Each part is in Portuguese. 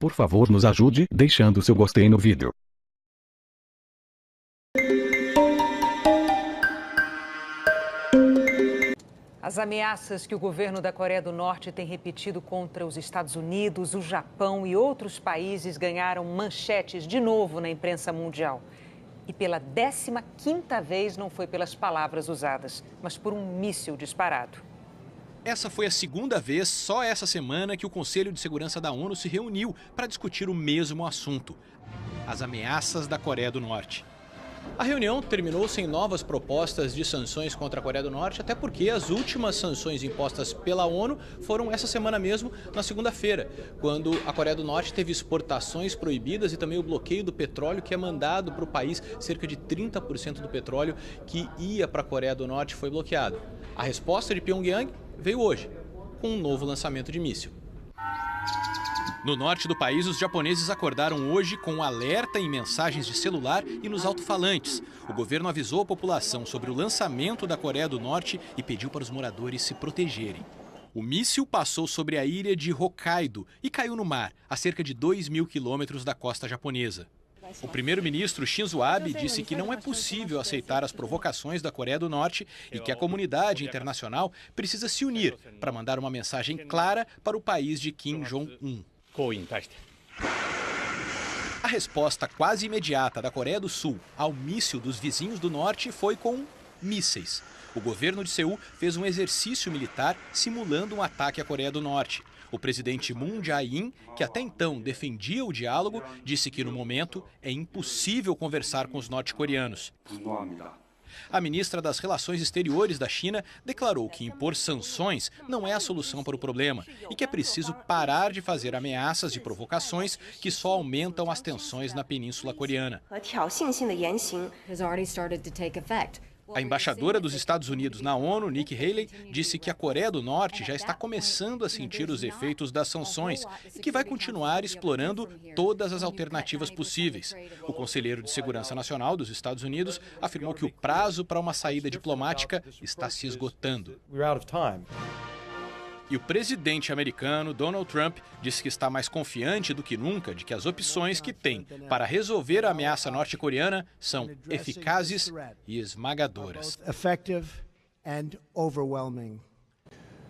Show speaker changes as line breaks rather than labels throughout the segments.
Por favor, nos ajude deixando seu gostei no vídeo.
As ameaças que o governo da Coreia do Norte tem repetido contra os Estados Unidos, o Japão e outros países ganharam manchetes de novo na imprensa mundial. E pela 15ª vez não foi pelas palavras usadas, mas por um míssil disparado.
Essa foi a segunda vez, só essa semana, que o Conselho de Segurança da ONU se reuniu para discutir o mesmo assunto: as ameaças da Coreia do Norte. A reunião terminou sem novas propostas de sanções contra a Coreia do Norte, até porque as últimas sanções impostas pela ONU foram essa semana mesmo, na segunda-feira, quando a Coreia do Norte teve exportações proibidas e também o bloqueio do petróleo, que é mandado para o país. Cerca de 30% do petróleo que ia para a Coreia do Norte foi bloqueado. A resposta de Pyongyang veio hoje, com um novo lançamento de míssil. No norte do país, os japoneses acordaram hoje com um alerta em mensagens de celular e nos alto-falantes. O governo avisou a população sobre o lançamento da Coreia do Norte e pediu para os moradores se protegerem. O míssil passou sobre a ilha de Hokkaido e caiu no mar, a cerca de 2.000 quilômetros da costa japonesa. O primeiro-ministro Shinzo Abe disse que não é possível aceitar as provocações da Coreia do Norte e que a comunidade internacional precisa se unir para mandar uma mensagem clara para o país de Kim Jong-un. A resposta quase imediata da Coreia do Sul ao míssil dos vizinhos do norte foi com mísseis. O governo de Seul fez um exercício militar simulando um ataque à Coreia do Norte. O presidente Moon Jae-in, que até então defendia o diálogo, disse que no momento é impossível conversar com os norte-coreanos. A ministra das Relações Exteriores da China declarou que impor sanções não é a solução para o problema e que é preciso parar de fazer ameaças e provocações que só aumentam as tensões na Península Coreana. A embaixadora dos Estados Unidos na ONU, Nikki Haley, disse que a Coreia do Norte já está começando a sentir os efeitos das sanções e que vai continuar explorando todas as alternativas possíveis. O conselheiro de Segurança Nacional dos Estados Unidos afirmou que o prazo para uma saída diplomática está se esgotando. E o presidente americano, Donald Trump, disse que está mais confiante do que nunca de que as opções que tem para resolver a ameaça norte-coreana são eficazes e esmagadoras.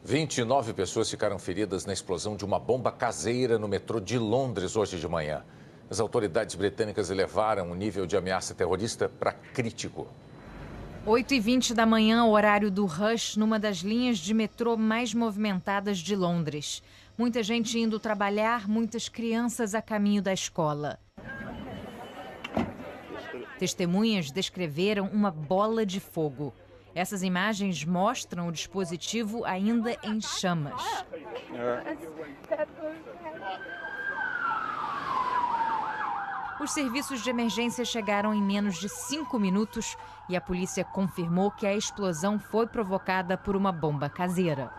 29 pessoas ficaram feridas na explosão de uma bomba caseira no metrô de Londres hoje de manhã. As autoridades britânicas elevaram o nível de ameaça terrorista para crítico.
8h20 da manhã, horário do rush, numa das linhas de metrô mais movimentadas de Londres. Muita gente indo trabalhar, muitas crianças a caminho da escola. Testemunhas descreveram uma bola de fogo. Essas imagens mostram o dispositivo ainda em chamas. Os serviços de emergência chegaram em menos de 5 minutos e a polícia confirmou que a explosão foi provocada por uma bomba caseira.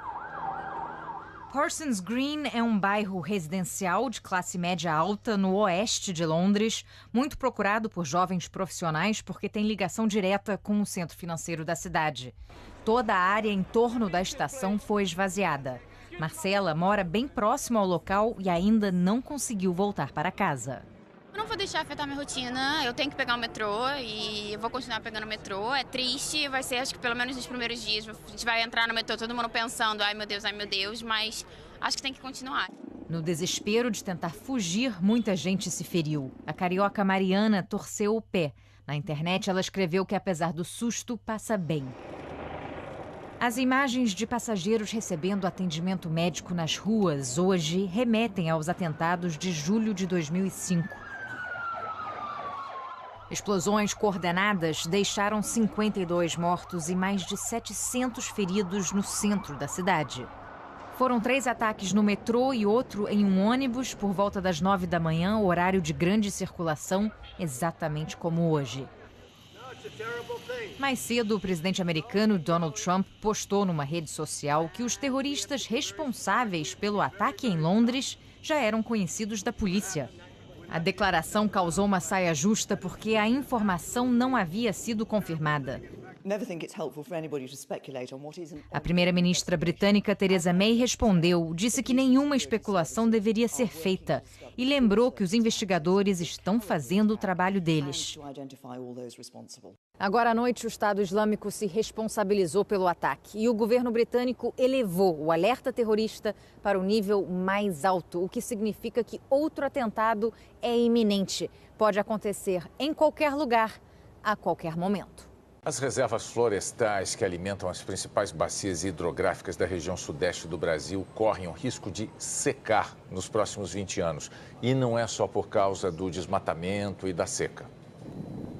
Parsons Green é um bairro residencial de classe média alta no oeste de Londres, muito procurado por jovens profissionais porque tem ligação direta com o centro financeiro da cidade. Toda a área em torno da estação foi esvaziada. Marcela mora bem próximo ao local e ainda não conseguiu voltar para casa.
Eu não vou deixar afetar minha rotina, eu tenho que pegar o metrô e eu vou continuar pegando o metrô. É triste, vai ser, acho que pelo menos nos primeiros dias, a gente vai entrar no metrô todo mundo pensando, ai meu Deus, mas acho que tem que continuar.
No desespero de tentar fugir, muita gente se feriu. A carioca Mariana torceu o pé. Na internet ela escreveu que apesar do susto, passa bem. As imagens de passageiros recebendo atendimento médico nas ruas hoje remetem aos atentados de julho de 2005. Explosões coordenadas deixaram 52 mortos e mais de 700 feridos no centro da cidade. Foram 3 ataques no metrô e outro em um ônibus por volta das 9 da manhã, horário de grande circulação, exatamente como hoje. Mais cedo, o presidente americano Donald Trump postou numa rede social que os terroristas responsáveis pelo ataque em Londres já eram conhecidos da polícia. A declaração causou uma saia justa porque a informação não havia sido confirmada. A primeira-ministra britânica Theresa May respondeu, disse que nenhuma especulação deveria ser feita e lembrou que os investigadores estão fazendo o trabalho deles.
Agora à noite, o Estado Islâmico se responsabilizou pelo ataque e o governo britânico elevou o alerta terrorista para o nível mais alto, o que significa que outro atentado é iminente. Pode acontecer em qualquer lugar, a qualquer momento.
As reservas florestais que alimentam as principais bacias hidrográficas da região sudeste do Brasil correm o risco de secar nos próximos 20 anos. E não é só por causa do desmatamento e da seca.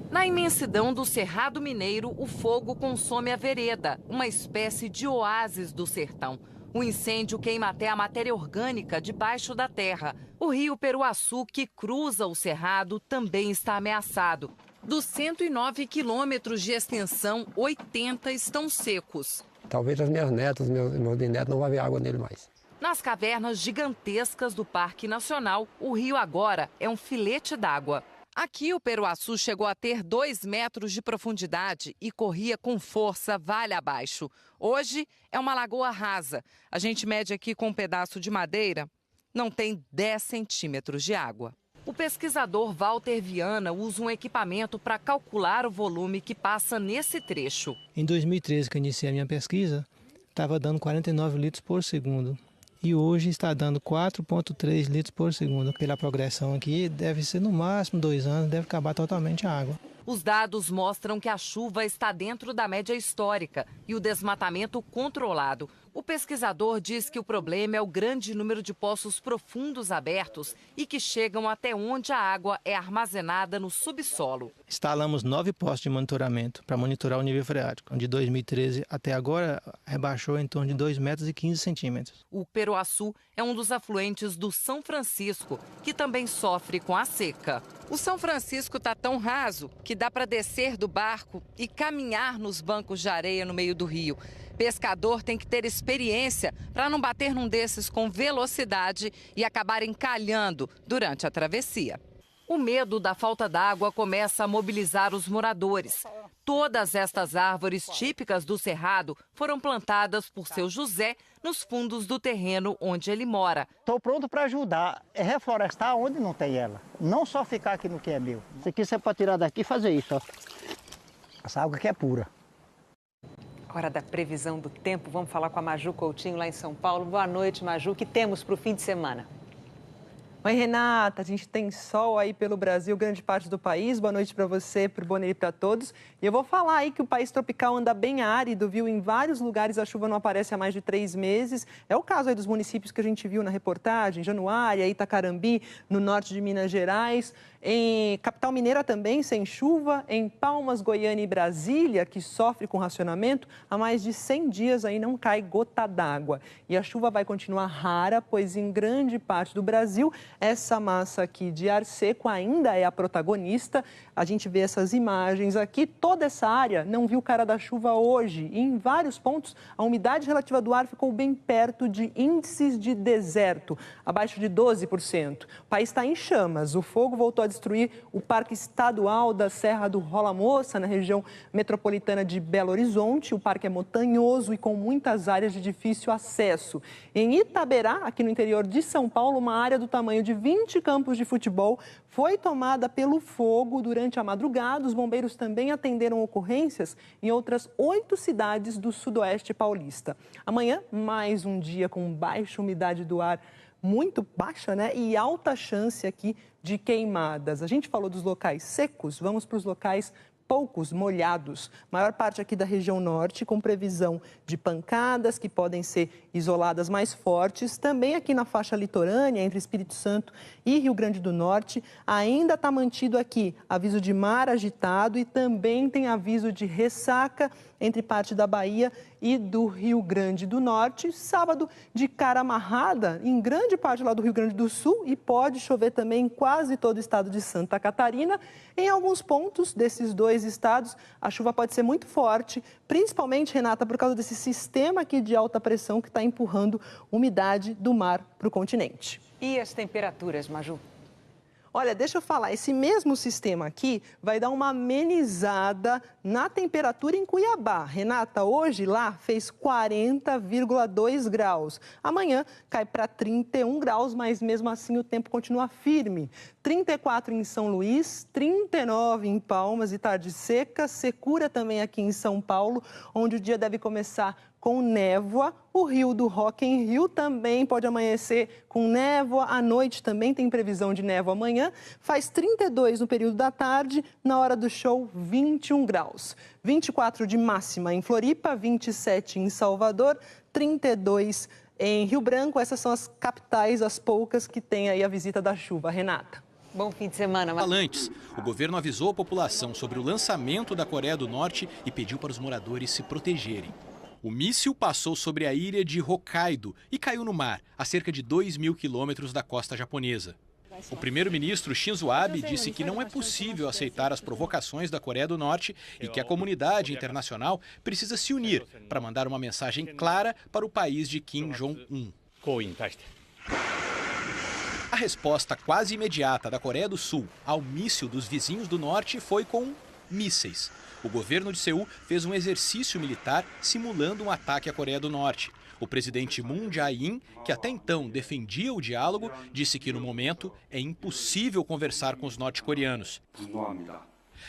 Na imensidão do Cerrado Mineiro, o fogo consome a vereda, uma espécie de oásis do sertão. O incêndio queima até a matéria orgânica debaixo da terra. O rio Peruaçu, que cruza o cerrado, também está ameaçado. Dos 109 quilômetros de extensão, 80 estão secos.
Talvez as minhas netas, meus bisnetos não vão ver água nele mais.
Nas cavernas gigantescas do Parque Nacional, o rio agora é um filete d'água. Aqui o Peruaçu chegou a ter 2 metros de profundidade e corria com força vale abaixo. Hoje é uma lagoa rasa. A gente mede aqui com um pedaço de madeira, não tem 10 centímetros de água. O pesquisador Walter Viana usa um equipamento para calcular o volume que passa nesse trecho.
Em 2013, que eu iniciei a minha pesquisa, estava dando 49 litros por segundo. E hoje está dando 4,3 litros por segundo. Pela progressão aqui, deve ser no máximo 2 anos, deve acabar totalmente a água.
Os dados mostram que a chuva está dentro da média histórica e o desmatamento controlado. O pesquisador diz que o problema é o grande número de poços profundos abertos e que chegam até onde a água é armazenada no subsolo.
Instalamos 9 postos de monitoramento para monitorar o nível freático. De 2013 até agora, rebaixou em torno de 2,15 metros.
O Peruaçu é um dos afluentes do São Francisco, que também sofre com a seca. O São Francisco está tão raso que dá para descer do barco e caminhar nos bancos de areia no meio do rio. Pescador tem que ter experiência para não bater num desses com velocidade e acabar encalhando durante a travessia. O medo da falta d'água começa a mobilizar os moradores. Todas estas árvores típicas do Cerrado foram plantadas por seu José nos fundos do terreno onde ele mora.
Estou pronto para ajudar, é reflorestar onde não tem ela, não só ficar aqui no que é meu. Isso aqui você pode tirar daqui e fazer isso, ó. Essa água aqui é pura.
Hora da previsão do tempo, vamos falar com a Maju Coutinho lá em São Paulo. Boa noite, Maju. O que temos para o fim de semana?
Oi, Renata. A gente tem sol aí pelo Brasil, grande parte do país. Boa noite para você, para o Bonner e para todos. E eu vou falar aí que o país tropical anda bem árido, viu? Em vários lugares a chuva não aparece há mais de 3 meses. É o caso aí dos municípios que a gente viu na reportagem, Januária, Itacarambi, no norte de Minas Gerais. Em Capital Mineira também, sem chuva. Em Palmas, Goiânia e Brasília, que sofre com racionamento, há mais de 100 dias aí não cai gota d'água. E a chuva vai continuar rara, pois em grande parte do Brasil, essa massa aqui de ar seco ainda é a protagonista. A gente vê essas imagens aqui. Toda essa área não viu cara da chuva hoje. E em vários pontos, a umidade relativa do ar ficou bem perto de índices de deserto, abaixo de 12%. O país está em chamas. O fogo voltou a destruir o Parque Estadual da Serra do Rola Moça, na região metropolitana de Belo Horizonte. O parque é montanhoso e com muitas áreas de difícil acesso. Em Itaberá, aqui no interior de São Paulo, uma área do tamanho de 20 campos de futebol foi tomada pelo fogo durante a madrugada. Os bombeiros também atenderam ocorrências em outras 8 cidades do sudoeste paulista. Amanhã, mais um dia com baixa umidade do ar, muito baixa, né? E alta chance aqui de queimadas. A gente falou dos locais secos, vamos para os locais poucos molhados. Maior parte aqui da região norte, com previsão de pancadas que podem ser isoladas mais fortes. Também aqui na faixa litorânea, entre Espírito Santo e Rio Grande do Norte, ainda está mantido aqui aviso de mar agitado e também tem aviso de ressaca entre parte da Bahia e do Rio Grande do Norte. Sábado de cara amarrada em grande parte lá do Rio Grande do Sul e pode chover também em quase todo o estado de Santa Catarina. Em alguns pontos desses 2 estados, a chuva pode ser muito forte, principalmente, Renata, por causa desse sistema aqui de alta pressão que está empurrando umidade do mar para o continente.
E as temperaturas, Maju?
Olha, deixa eu falar, esse mesmo sistema aqui vai dar uma amenizada na temperatura em Cuiabá. Renata, hoje lá fez 40,2 graus. Amanhã cai para 31 graus, mas mesmo assim o tempo continua firme. 34 em São Luís, 39 em Palmas e tarde seca, secura também aqui em São Paulo, onde o dia deve começar com névoa. O Rio do Rock in Rio também pode amanhecer com névoa. À noite também tem previsão de névoa amanhã. Faz 32 no período da tarde, na hora do show 21 graus. 24 de máxima em Floripa, 27 em Salvador, 32 em Rio Branco. Essas são as capitais, as poucas que têm aí a visita da chuva. Renata.
Bom fim de semana.
Antes, o governo avisou a população sobre o lançamento da Coreia do Norte e pediu para os moradores se protegerem. O míssil passou sobre a ilha de Hokkaido e caiu no mar, a cerca de 2.000 quilômetros da costa japonesa. O primeiro-ministro Shinzo Abe disse que não é possível aceitar as provocações da Coreia do Norte e que a comunidade internacional precisa se unir para mandar uma mensagem clara para o país de Kim Jong-un. A resposta quase imediata da Coreia do Sul ao míssil dos vizinhos do norte foi com mísseis. O governo de Seul fez um exercício militar simulando um ataque à Coreia do Norte. O presidente Moon Jae-in, que até então defendia o diálogo, disse que no momento é impossível conversar com os norte-coreanos.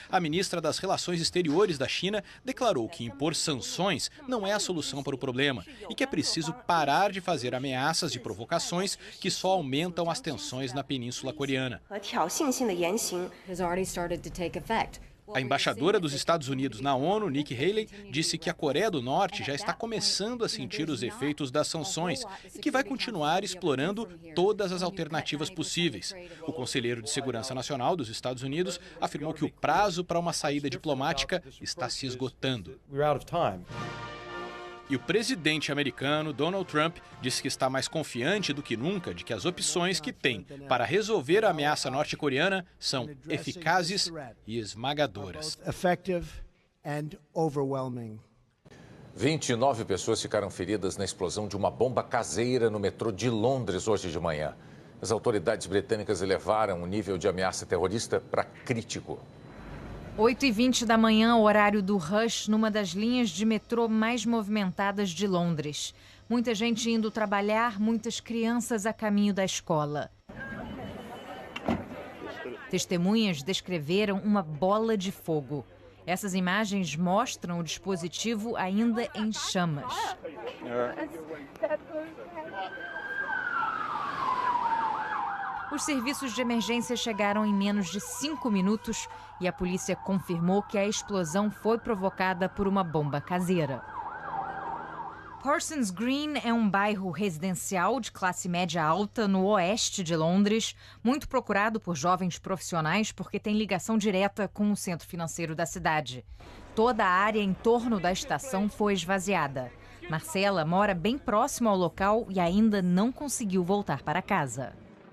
A ministra das Relações Exteriores da China declarou que impor sanções não é a solução para o problema e que é preciso parar de fazer ameaças e provocações que só aumentam as tensões na Península Coreana. A embaixadora dos Estados Unidos na ONU, Nikki Haley, disse que a Coreia do Norte já está começando a sentir os efeitos das sanções e que vai continuar explorando todas as alternativas possíveis. O conselheiro de Segurança Nacional dos Estados Unidos afirmou que o prazo para uma saída diplomática está se esgotando. E o presidente americano, Donald Trump, disse que está mais confiante do que nunca de que as opções que tem para resolver a ameaça norte-coreana são eficazes e esmagadoras.
29 pessoas ficaram feridas na explosão de uma bomba caseira no metrô de Londres hoje de manhã. As autoridades britânicas elevaram o nível de ameaça terrorista para crítico.
8h20 da manhã, horário do rush, numa das linhas de metrô mais movimentadas de Londres. Muita gente indo trabalhar, muitas crianças a caminho da escola. Testemunhas descreveram uma bola de fogo. Essas imagens mostram o dispositivo ainda em chamas. Os serviços de emergência chegaram em menos de 5 minutos e a polícia confirmou que a explosão foi provocada por uma bomba caseira. Parsons Green é um bairro residencial de classe média alta no oeste de Londres, muito procurado por jovens profissionais porque tem ligação direta com o centro financeiro da cidade. Toda a área em torno da estação foi esvaziada. Marcela mora bem próximo ao local e ainda não conseguiu voltar para casa.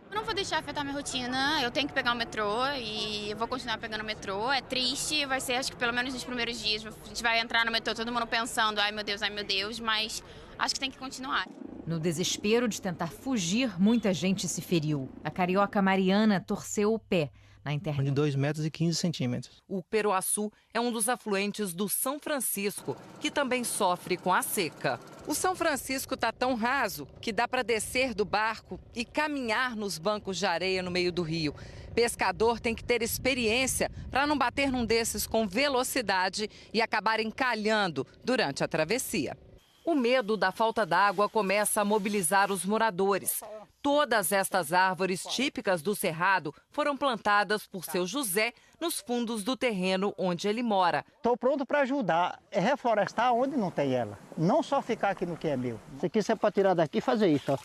Eu não vou deixar afetar minha rotina, eu tenho que pegar o metrô e eu vou continuar pegando o metrô. É triste, vai ser, acho que pelo menos nos primeiros dias, a gente vai entrar no metrô, todo mundo pensando, ai meu Deus, mas acho que tem que continuar.
No desespero de tentar fugir, muita gente se feriu. A carioca Mariana torceu o pé na internet.
De 2,15 metros.
O Peroaçu é um dos afluentes do São Francisco, que também sofre com a seca. O São Francisco está tão raso que dá para descer do barco e caminhar nos bancos de areia no meio do rio. Pescador tem que ter experiência para não bater num desses com velocidade e acabar encalhando durante a travessia. O medo da falta d'água começa a mobilizar os moradores. Todas estas árvores típicas do Cerrado foram plantadas por seu José nos fundos do terreno onde ele mora.
Estou pronto para ajudar, reflorestar onde não tem ela. Não só ficar aqui no que é meu. Isso aqui você pode tirar daqui e fazer isso, ó.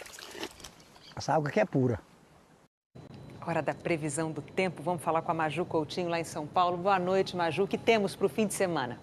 Essa água aqui é pura.
Hora da previsão do tempo. Vamos falar com a Maju Coutinho lá em São Paulo. Boa noite, Maju. O que temos para o fim de semana?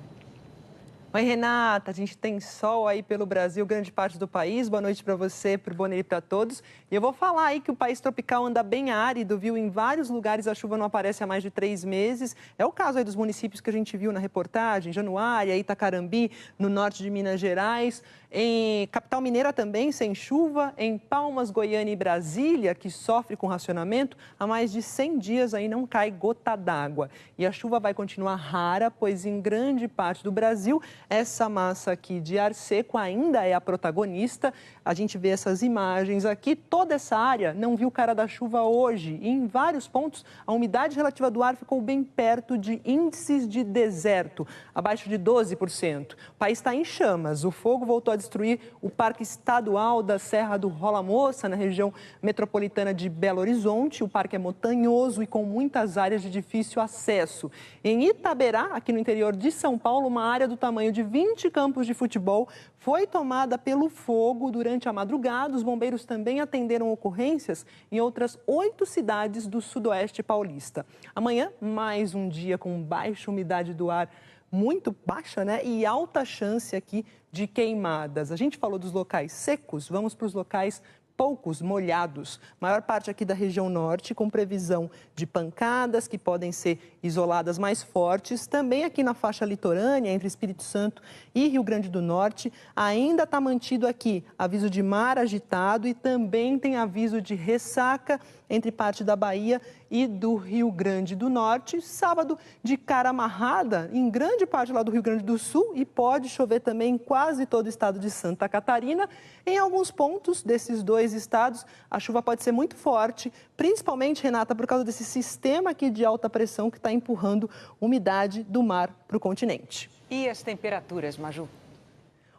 Oi, Renata, a gente tem sol aí pelo Brasil, grande parte do país. Boa noite para você, para o Bom Dia para todos. E eu vou falar aí que o país tropical anda bem árido, viu? Em vários lugares a chuva não aparece há mais de 3 meses. É o caso aí dos municípios que a gente viu na reportagem, Januária, Itacarambi, no norte de Minas Gerais. Em Capital Mineira também, sem chuva. Em Palmas, Goiânia e Brasília, que sofre com racionamento, há mais de 100 dias aí não cai gota d'água. E a chuva vai continuar rara, pois em grande parte do Brasil, essa massa aqui de ar seco ainda é a protagonista. A gente vê essas imagens aqui. Toda essa área não viu cara da chuva hoje. E em vários pontos, a umidade relativa do ar ficou bem perto de índices de deserto, abaixo de 12%. O país está em chamas. O fogo voltou a destruir o Parque Estadual da Serra do Rola Moça, na região metropolitana de Belo Horizonte. O parque é montanhoso e com muitas áreas de difícil acesso. Em Itaberá, aqui no interior de São Paulo, uma área do tamanho de 20 campos de futebol foi tomada pelo fogo durante a madrugada. Os bombeiros também atenderam ocorrências em outras 8 cidades do sudoeste paulista. Amanhã, mais um dia com baixa umidade do ar, muito baixa, né? E alta chance aqui de queimadas. A gente falou dos locais secos, vamos para os locais poucos molhados. Maior parte aqui da região norte, com previsão de pancadas que podem ser isoladas mais fortes. Também aqui na faixa litorânea, entre Espírito Santo e Rio Grande do Norte, ainda está mantido aqui aviso de mar agitado e também tem aviso de ressaca entre parte da Bahia e do Rio Grande do Norte. Sábado de cara amarrada em grande parte lá do Rio Grande do Sul e pode chover também em quase todo o estado de Santa Catarina. Em alguns pontos desses dois estados, a chuva pode ser muito forte, principalmente, Renata, por causa desse sistema aqui de alta pressão que está empurrando umidade do mar para o continente.
E as temperaturas, Maju?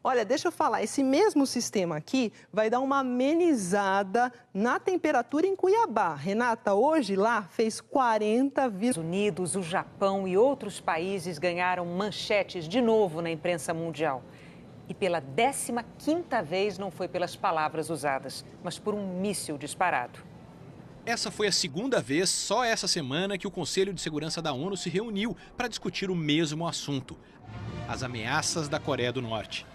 Olha, deixa eu falar, esse mesmo sistema aqui vai dar uma amenizada na temperatura em Cuiabá. Renata, hoje lá fez 40,
Estados Unidos, o Japão e outros países ganharam manchetes de novo na imprensa mundial. E pela 15ª vez não foi pelas palavras usadas, mas por um míssil disparado.
Essa foi a segunda vez, só essa semana, que o Conselho de Segurança da ONU se reuniu para discutir o mesmo assunto: as ameaças da Coreia do Norte.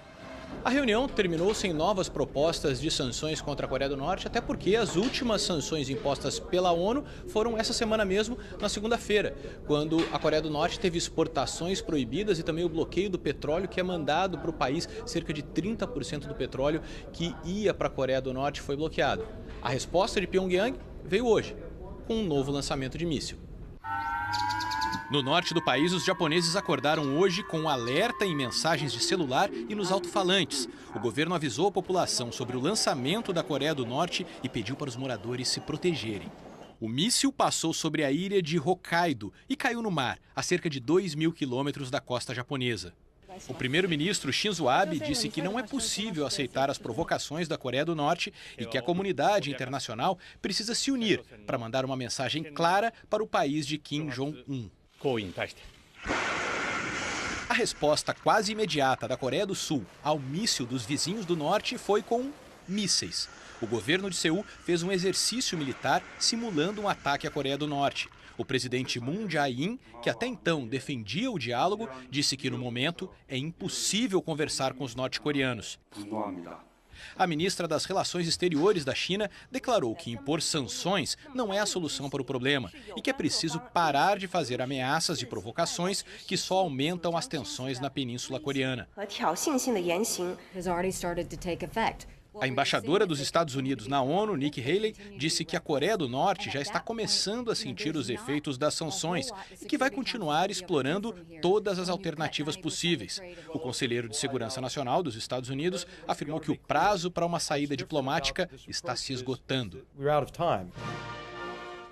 A reunião terminou sem novas propostas de sanções contra a Coreia do Norte, até porque as últimas sanções impostas pela ONU foram essa semana mesmo, na segunda-feira, quando a Coreia do Norte teve exportações proibidas e também o bloqueio do petróleo, que é mandado para o país. Cerca de 30% do petróleo que ia para a Coreia do Norte foi bloqueado. A resposta de Pyongyang veio hoje, com um novo lançamento de míssil. No norte do país, os japoneses acordaram hoje com um alerta em mensagens de celular e nos alto-falantes. O governo avisou a população sobre o lançamento da Coreia do Norte e pediu para os moradores se protegerem. O míssil passou sobre a ilha de Hokkaido e caiu no mar, a cerca de 2.000 quilômetros da costa japonesa. O primeiro-ministro Shinzo Abe disse que não é possível aceitar as provocações da Coreia do Norte e que a comunidade internacional precisa se unir para mandar uma mensagem clara para o país de Kim Jong-un. A resposta quase imediata da Coreia do Sul ao míssil dos vizinhos do norte foi com mísseis. O governo de Seul fez um exercício militar simulando um ataque à Coreia do Norte. O presidente Moon Jae-in, que até então defendia o diálogo, disse que no momento é impossível conversar com os norte-coreanos. A ministra das Relações Exteriores da China declarou que impor sanções não é a solução para o problema e que é preciso parar de fazer ameaças e provocações que só aumentam as tensões na Península Coreana. A embaixadora dos Estados Unidos na ONU, Nikki Haley, disse que a Coreia do Norte já está começando a sentir os efeitos das sanções e que vai continuar explorando todas as alternativas possíveis. O conselheiro de Segurança Nacional dos Estados Unidos afirmou que o prazo para uma saída diplomática está se esgotando.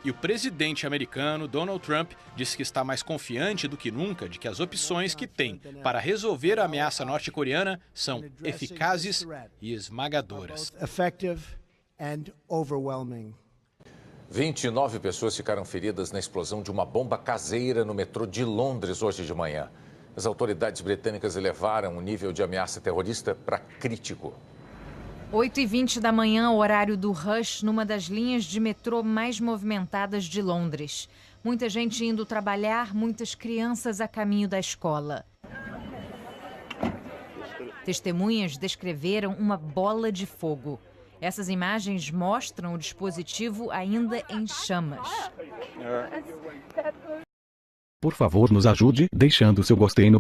E o presidente americano, Donald Trump, disse que está mais confiante do que nunca de que as opções que tem para resolver a ameaça norte-coreana são eficazes e esmagadoras.
29 pessoas ficaram feridas na explosão de uma bomba caseira no metrô de Londres hoje de manhã. As autoridades britânicas elevaram o nível de ameaça terrorista para crítico.
8h20 da manhã, horário do rush, numa das linhas de metrô mais movimentadas de Londres. Muita gente indo trabalhar, muitas crianças a caminho da escola. Testemunhas descreveram uma bola de fogo. Essas imagens mostram o dispositivo ainda em chamas.
Por favor, nos ajude deixando seu gostei no